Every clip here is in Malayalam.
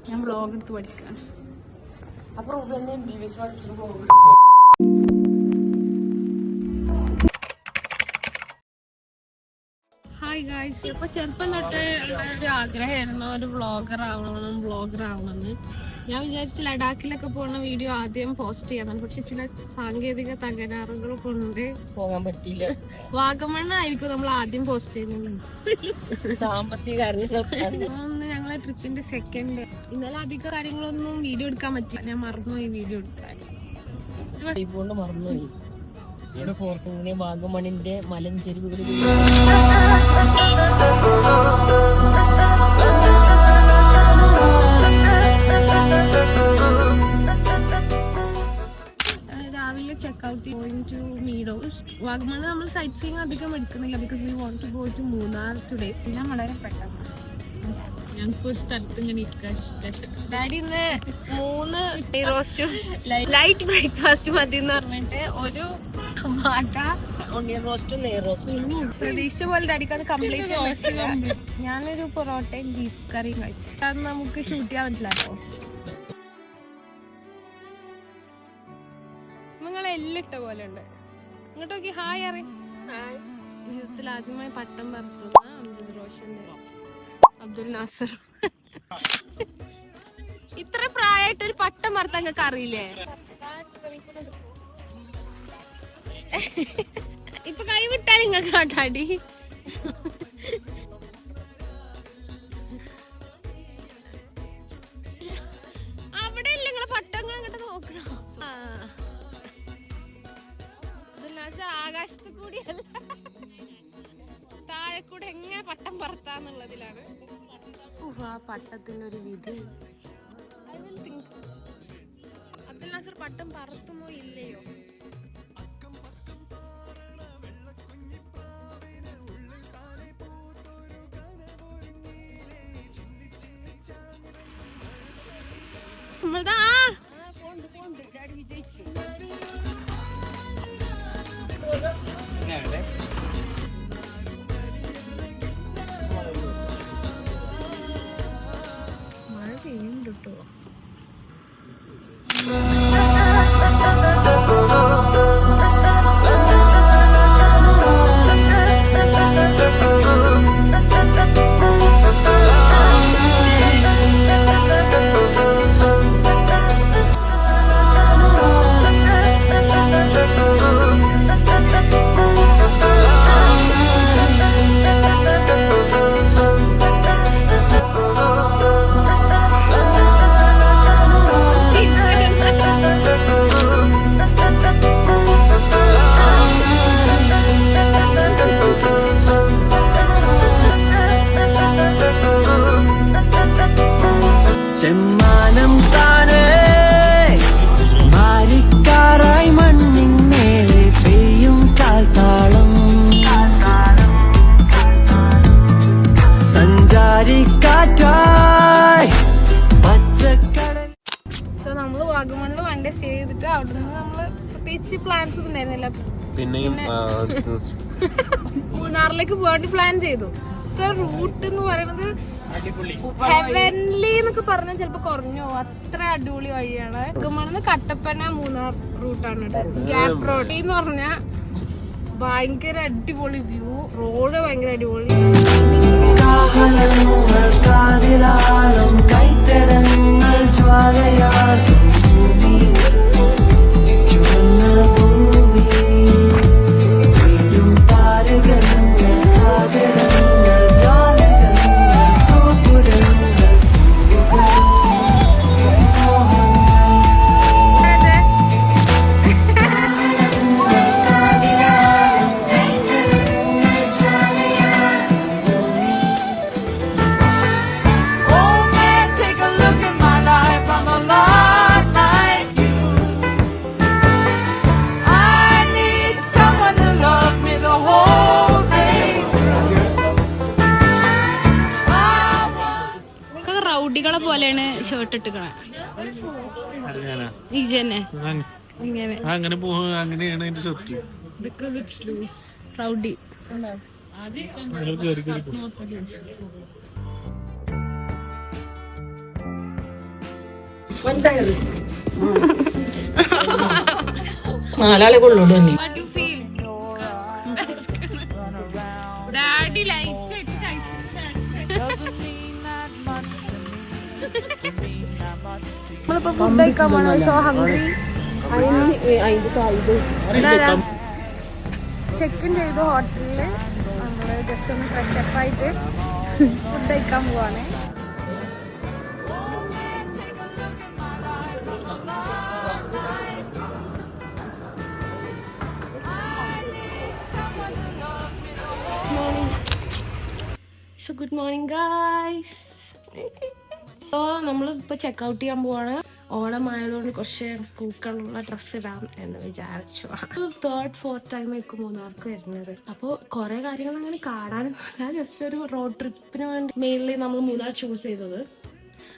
ഞാൻ വ്ളോഗ് എടുത്ത് പഠിക്കാണ്. ഹായ് ഗായ്സ്, ഇപ്പൊ ചെറുപ്പം തൊട്ട് ഒരു ആഗ്രഹമായിരുന്നു ഒരു വ്ളോഗർ ആവണമെന്ന്. ഞാൻ വിചാരിച്ചു ലഡാക്കിലൊക്കെ പോകുന്ന വീഡിയോ ആദ്യം പോസ്റ്റ് ചെയ്യാനാണ്. പക്ഷെ ചില സാങ്കേതിക തകരാറുകൾ കൊണ്ട് പോകാൻ പറ്റിയില്ല. വാഗമണ്ണായിരിക്കും നമ്മൾ ആദ്യം പോസ്റ്റ് ചെയ്യുന്നത്. സാമ്പത്തിക ഞങ്ങളെ ട്രിപ്പിന്റെ സെക്കൻഡ്. ഇന്നലെ അധികം കാര്യങ്ങളൊന്നും വീഡിയോ എടുക്കാൻ പറ്റില്ല. ഞാൻ മറന്നുപോയി വീഡിയോ എടുക്കാൻ. മറന്നുപോയി. വാഗമണിന്റെ മലഞ്ചെരുവുകളിൽ രാവിലെ checkout going to meadows. Vagamon നമ്മൾ സൈറ്റ് സീയിങ് അധികം എടുക്കുന്നില്ല because we want to go to Munnar today. ഞാൻ വളരെ പെട്ടെന്ന് ഞങ്ങൾക്ക് ഒരു സ്ഥലത്ത് ഇങ്ങനെ ഇരിക്കാൻ ഇഷ്ടപ്പെട്ടു. ഡാഡി ഇന്ന് 3 ടീ റോസ്റ്റും ലൈറ്റ് ബ്രേക്ക്ഫാസ്റ്റ് മതി എന്ന് പറഞ്ഞിട്ട് ഒരു മാട്ട ഓണിയൻ റോസ്റ്റും നെയ് റോസ്റ്റും പ്രതീക്ഷ പോലെ ഡാഡിക്ക് അത് കംപ്ലീറ്റ് ചെയ്യാൻ പറ്റില്ല. ഞാനൊരു പൊറോട്ടയും ബീഫ് കറിയും കഴിച്ചു. അത് നമുക്ക് ഷൂട്ട് ചെയ്യാൻ പറ്റില്ല കേട്ടോ. നിങ്ങളെല്ലാം ഇട്ട പോലെ ഉണ്ട്. ഇങ്ങോട്ട് നോക്കി ഹായ് അറിയാം. ജീവിതത്തിൽ ആദ്യമായി പട്ടം പറത്തുന്ന അംജദ് റോഷന്റെ അബ്ദുൽ നാസർ. ഇത്ര പ്രായമായിട്ട് ഒരു പട്ടം പറത്താൻ നിങ്ങൾക്ക് അറിയില്ലേ? ഇപ്പൊ കൈവിട്ടാ നിങ്ങൾക്ക് കാട്ടാടി. അവിടെ ഇല്ല നിങ്ങളെ പട്ടങ്ങൾ അങ്ങോട്ട് നോക്കണോ? ആകാശത്ത് കൂടിയല്ല, താഴെ കൂടെ എങ്ങനെ പട്ടം പറത്താന്നുള്ളതിലാണ്. ആ പട്ടത്തിന്റെ ഒരു വിധി. I will think Abdul Nasar പട്ടം പറത്തുമോ ഇല്ലയോ? നമ്മൾതാ ഡാഡി വിജയിച്ചു. മഴ പെയ്യുന്നുണ്ട് കേട്ടോ. ചെമ്മാനം താനേ മാലിക്കാറായി മണ്ണിൻ മേലെ പെയ്യും കാൽത്താളം സഞ്ചാരിക്കാറ്റായി പച്ചക്കടൽ. സോ നമ്മള് വാഗമണില് വൺ ഡേ സ്റ്റേ ചെയ്തിട്ട് അവിടെ നിന്ന് നമ്മള് പ്രത്യേകിച്ച് പ്ലാൻസ് ഒന്നും ഉണ്ടായിരുന്നില്ല. പിന്നെ മൂന്നാറിലേക്ക് പോകാണ്ട് പ്ലാൻ ചെയ്തു. റൂട്ട് എന്ന് പറയുന്നത് ഹെവൻലി എന്നൊക്കെ പറഞ്ഞാൽ ചിലപ്പോ കുറഞ്ഞോ, അത്ര അടിപൊളി വഴിയാണ്. വാഗമണിന്ന് കട്ടപ്പന മൂന്നാർ റൂട്ടാണ് കേട്ടോ. ഗ്യാപ് റോഡ് എന്ന് പറഞ്ഞാൽ ഭയങ്കര അടിപൊളി വ്യൂ, റോഡ് ഭയങ്കര അടിപൊളി. റൗഡികളെ പോലെയാണ് ഷർട്ട് ഇട്ടിക്കണേ. അങ്ങനെ അങ്ങനെയാണ് എന്റെ shirt. Because it's loose rowdy. നാലാളെ കൊള്ളോളൂ തന്നെ. What do you feel? Daddy like it. നമ്മളിപ്പോ ഫുഡ് കഴിക്കാൻ പോണോ? So hungry. ചെക്ക് ഇൻ ചെയ്തു ഹോട്ടലില്. നമ്മള് ജസ്റ്റ് ഒന്ന് ഫ്രഷ് അപ്പ് ആയിട്ട് ഫുഡ് കഴിക്കാൻ പോവാണ്. So good morning guys. So നമ്മൾ ഇപ്പൊ ചെക്കൗട്ട് ചെയ്യാൻ പോവാണ്. ഓണമായതുകൊണ്ട് കുറച്ച് പൂക്കളുള്ള ഡ്രസ്സ് ഇടാം എന്ന് വിചാരിച്ചു. 3rd 4th ടൈം ആയിരിക്കും മൂന്നാർക്ക് വരുന്നത്. അപ്പോൾ കുറെ കാര്യങ്ങൾ അങ്ങനെ കാണാനും ജസ്റ്റ് ഒരു റോഡ് ട്രിപ്പിന് വേണ്ടി മെയിൻലി നമ്മൾ മൂന്നാർ ചൂസ് ചെയ്തത്.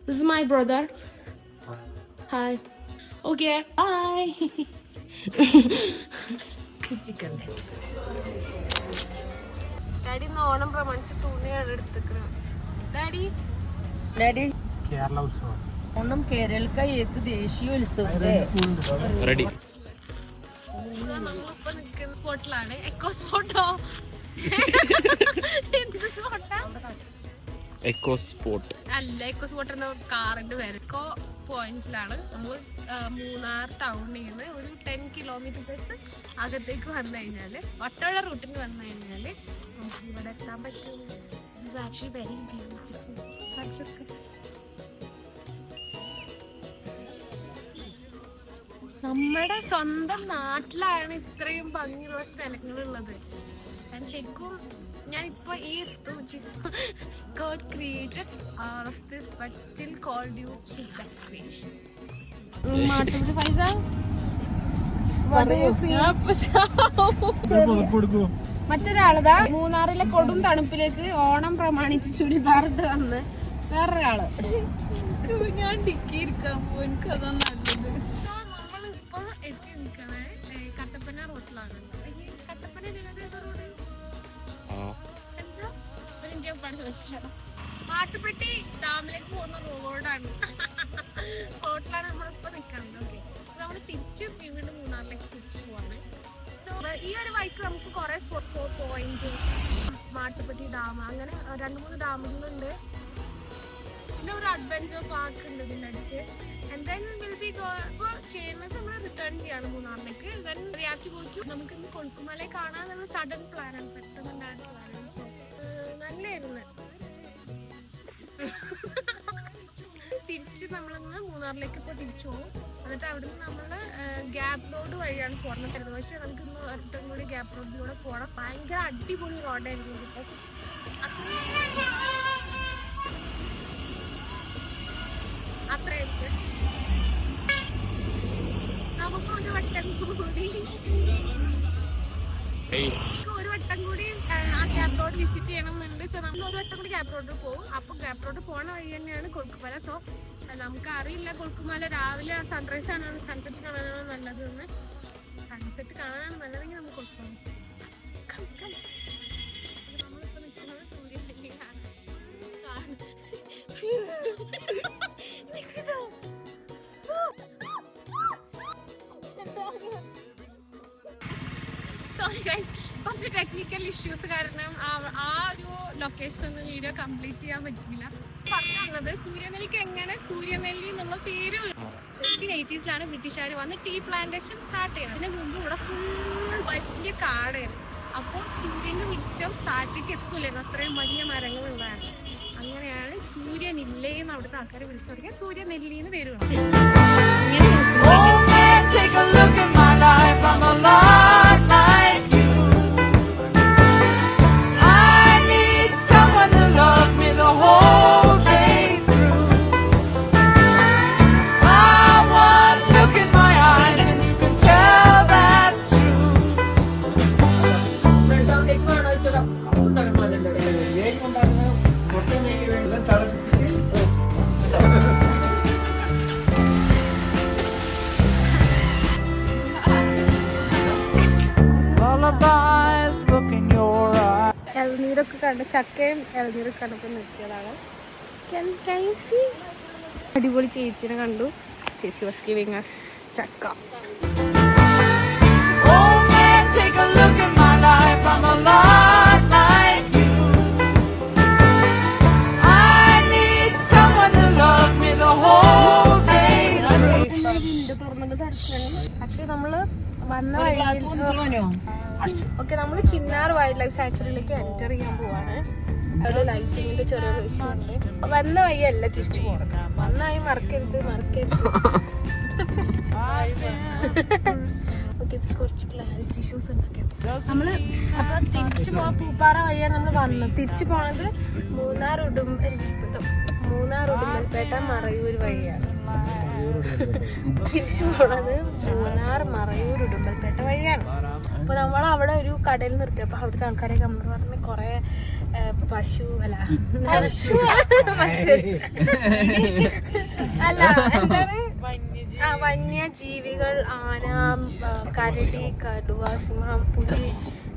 This is my brother. Hi. Okay bye. Chicken daddy ഇന്ന് ഓണം പ്രമാണിച്ച് തുണിയാണ് എടുത്തിക്കുന്നത്. ഡാഡി കേരള ഉത്സവം ഓണം കേരളക്ക ഏത് ദേശീയ ഉത്സവം റെഡി. നമ്മളിപ്പോ നിൽക്കുന്ന സ്പോട്ടിലാണ്. എക്കോ സ്പോട്ടോ? എന്ത് സ്പോട്ടാ? എക്കോ സ്പോട്ട് അല്ല, എക്കോ സ്പോട്ട് എന്ന കാറിന്റെ പേര്. എക്കോ പോയിന്റിലാണ് നമ്മൾ മൂന്നാർ ടൗണിൽ നിന്ന് ഒരു 10 കിലോമീറ്റേഴ്സ് അകത്തേക്ക് വന്നു കഴിഞ്ഞാല് വട്ടവഴ റൂട്ടിന് വന്നു കഴിഞ്ഞാല് നമുക്ക് ഇവിടെ എത്താൻ പറ്റും. Actually very beautiful. നമ്മുടെ സ്വന്തം നാട്ടിലാണ് ഇത്രയും ഭംഗിയുള്ള സ്ഥലങ്ങളുള്ളത്. ശരിക്കും ഞാൻ ഇപ്പൊ ഈ God created all of this but still called you his best creation. മറ്റൊരാളതാ മൂന്നാറിലെ കൊടും തണുപ്പിലേക്ക് ഓണം പ്രമാണിച്ച് ചുരിദാറിട്ട് വന്ന് വേറൊരാള്. ഞാൻ ഡിക്കി ഇരിക്കാൻ പോകും. എനിക്ക് അതാണ് നല്ലത്. നമ്മളിപ്പോ എത്തി നിൽക്കണേ കട്ടപ്പന റോട്ടിലാണ്. കട്ടപ്പന റോഡ് മാട്ടുപ്പെട്ടി ഡാമിലേക്ക് പോകുന്ന റോഡാണ്. റോഡിലാണ് നമ്മളിപ്പോ നിൽക്കുന്നത്. ഓക്കെ, നമ്മൾ തിരിച്ച് വീണ്ടും മൂന്നാറിലേക്ക് തിരിച്ചു പോവാണ്. സോ ഈ ഒരു വഴിക്ക് നമുക്ക് കുറെ സ്പോട്ട് പോയിന്റ്, മാട്ടുപ്പെട്ടി ഡാം, അങ്ങനെ 2-3 ഡാമുകളുണ്ട്. പിന്നെ ഒരു അഡ്വഞ്ചർ പാർക്ക് ഉണ്ട് ഇതിൻ്റെ അടുത്ത്. എന്തായാലും വിൽ ബി ഇപ്പോൾ ചെയ്യുന്നത് നമ്മൾ റിട്ടേൺ ചെയ്യാണ് മൂന്നാറിലേക്ക്. Then we have to go to നമുക്ക് ഇന്ന് കൊളുക്കുമല കാണാൻ നമ്മൾ സഡൻ പ്ലാനാണ്, പെട്ടെന്നുണ്ടായ പ്ലാനാണ്. സോ നല്ലായിരുന്നു. തിരിച്ച് നമ്മളിന്ന് മൂന്നാറിലേക്ക് ഇപ്പോൾ തിരിച്ചു പോകും. എന്നിട്ട് അവിടുന്ന് നമ്മൾ ഗ്യാപ്പ് റോഡ് വഴിയാണ് പോകുന്നത്. പക്ഷെ നമുക്ക് ഇന്ന് ഒരിട്ടും കൂടി ഗ്യാപ്പ് റോഡിലൂടെ പോകണം. ഭയങ്കര അടിപൊളി റോഡായിരുന്നു. ബിക്കോസ് അത്രയൊക്കെ നമുക്ക് ഒരു വട്ടം കൂടി ആ ഗ്യാപ്പ് റോഡ് വിസിറ്റ് ചെയ്യണം എന്നുണ്ട്. സോ നമ്മൾ ഒരു വട്ടം കൂടി ഗ്യാപ്പ് റോഡിൽ പോകും. അപ്പോൾ ഗ്യാപ്പ് റോഡ് പോണ വഴി തന്നെയാണ് കൊളുക്കുമല. സോ നമുക്ക് അറിയില്ല കൊളുക്കുമല രാവിലെ സൺറൈസ് ആണോ സൺസെറ്റ് കാണാനാണോ നല്ലതെന്ന്. സൺസെറ്റ് കാണാനാണ് നല്ലതെങ്കിൽ നമുക്ക് കൊളുക്കുമല. നമ്മളിപ്പോൾ നിൽക്കുന്നത് സൂര്യനെല്ലിയിലാണ്. സോറി ഗൈസ്, കുറച്ച് ടെക്നിക്കൽ ഇഷ്യൂസ് കാരണം ആ ഒരു ലൊക്കേഷൻ ഒന്നും വീഡിയോ കംപ്ലീറ്റ് ചെയ്യാൻ പറ്റില്ല. പറഞ്ഞു തന്നത് സൂര്യനെല്ലിക്ക് എങ്ങനെ സൂര്യനെല്ലി എന്നുള്ള പേര് 1880s ബ്രിട്ടീഷുകാർ വന്ന് ടീ പ്ലാന്റേഷൻ സ്റ്റാർട്ട് ചെയ്യണം. അതിന് മുമ്പ് ഇവിടെ ഫുൾ വലിയ കാടായിരുന്നു. അപ്പോൾ സൂര്യന്റെ വെളിച്ചം താഴത്തേക്ക് എത്തൂലായിരുന്നു, അത്രയും വലിയ മരങ്ങളുള്ളതാണ്. അങ്ങനെയാണ് സൂര്യനെല്ലിന്ന് അവിടുത്തെ ആൾക്കാർ വിളിച്ചു തുടങ്ങിയ സൂര്യനെല്ലിന്ന് പേര് വന്നു. Take a look at my life, I'm alive like you. I need someone to love me the whole day through. I want look in my eyes and you can tell that's true. Lullabies look in your eyes. ഇളനീരൊക്കെ കണ്ട് ചക്കയും ഇളനീരൊക്കെ കണ്ടപ്പോൾ നിർത്തിയതാണ്. അടിപൊളി ചേച്ചിനെ കണ്ടു. ചേച്ചി വാസ് ഗിവിങ് us ചക്ക. Oh man, take a look at my life. I'm a lot like you. I need someone to love me the whole day through. Actually നമ്മള് വന്ന വഴി ഓക്കെ നമ്മള് ചിന്നാർ വൈൽഡ് ലൈഫ് സാങ്ച്വറിയിലേക്ക് എൻറ്റർ ചെയ്യാൻ പോവാണ്. അതിൽ ലൈറ്റിങ്ങിന്റെ ചെറിയൊരു ഇഷ്യൂ ഉണ്ട്. വന്ന വഴിയല്ല തിരിച്ചു പോകണം. വന്ന വഴി മറക്കരുത്. ഓക്കെ കുറച്ച് ക്ലാരിറ്റി ഇഷ്യൂസ് ഉണ്ടാക്കാം നമ്മള്. അപ്പൊ തിരിച്ചു പോകാൻ പൂപ്പാറ വഴിയാണ് നമ്മൾ വന്നത്. തിരിച്ചു പോണത് മൂന്നാർ ഉടുമ്പൽപേട്ട മറയൂർ വഴിയാണ്. തിരിച്ചു പോണത് മൂന്നാർ മറയൂർ ഉടുമ്പൽപേട്ട വഴിയാണ്. അപ്പൊ നമ്മൾ അവിടെ ഒരു കടയിൽ നിർത്തി. അപ്പൊ അവിടുത്തെ ആൾക്കാരൊക്കെ നമ്മൾ പറഞ്ഞ് കൊറേ പശു അല്ല എന്താണ് വന്യജീവികൾ, ആന, കരടി, കടുവ, സിംഹം, പുലി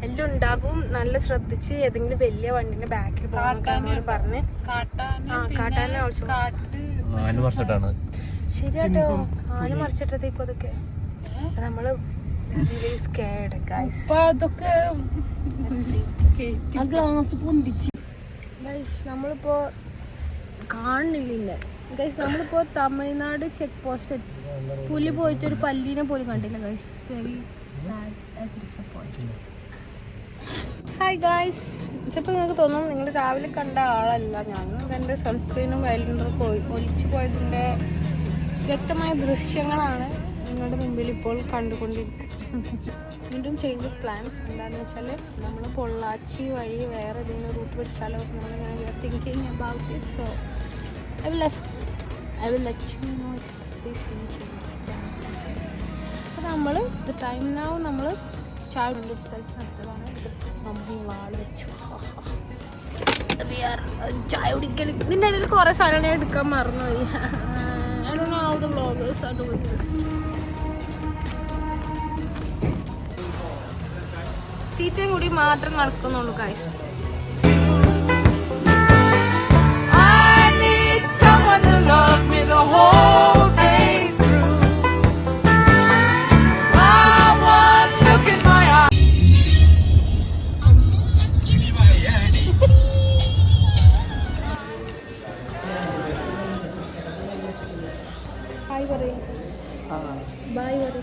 എല്ലാം ഉണ്ടാകും. നല്ല ശ്രദ്ധിച്ച് ഏതെങ്കിലും വലിയ വണ്ടിന്റെ ബാക്കിൽ പോകാൻ പറഞ്ഞ്. കാട്ടാന ശരിയാട്ടോ, ആന മറിച്ചിട്ടേക്കും അതൊക്കെ. നമ്മള് നമ്മളിപ്പോ കാണുന്നില്ല ഗൈസ്. നമ്മളിപ്പോ തമിഴ്നാട് ചെക്ക് പോസ്റ്റ് പുലി പോയിട്ട് ഒരു പല്ലീനെ പോലും കണ്ടില്ല guys. Very sad and disappointing. Hi guys. ചിലപ്പോൾ നിങ്ങൾക്ക് തോന്നും നിങ്ങൾ രാവിലെ കണ്ട ആളല്ല ഞാൻ. എൻ്റെ സൺസ്ക്രീനും വയലിൻ്റെയും ഒലിച്ചു പോയതിൻ്റെ വ്യക്തമായ ദൃശ്യങ്ങളാണ് നിങ്ങളുടെ മുമ്പിൽ ഇപ്പോൾ കണ്ടുകൊണ്ടിരിക്കുന്നത്. വീണ്ടും ചേഞ്ച് ഓഫ് പ്ലാൻസ് എന്താണെന്ന് വെച്ചാൽ നമ്മൾ പൊള്ളാച്ചി വഴി വേറെ ഏതെങ്കിലും റൂട്ട് പിടിച്ചാലോ നമ്മളിങ്ങനെ thinking about it. So I will let you know if this change of plans. അപ്പോൾ നമ്മൾ നമ്മൾ ചായ കൊണ്ട് സ്ഥലത്ത് നടത്തതാണ്. മമ്മി വാള് വെച്ചു ചായ കുടിക്കൽ. ഇതിൻ്റെ ഇടയിൽ കുറേ സാധനങ്ങൾ എടുക്കാൻ മറന്നുപോയി. I don't know how the vloggers are doing this. തീറ്റയും കൂടി മാത്രം നടക്കുന്നുള്ളൂ guys. Someone to love me the whole day through. I want look in my eyes. Hi, buddy. Bye, buddy.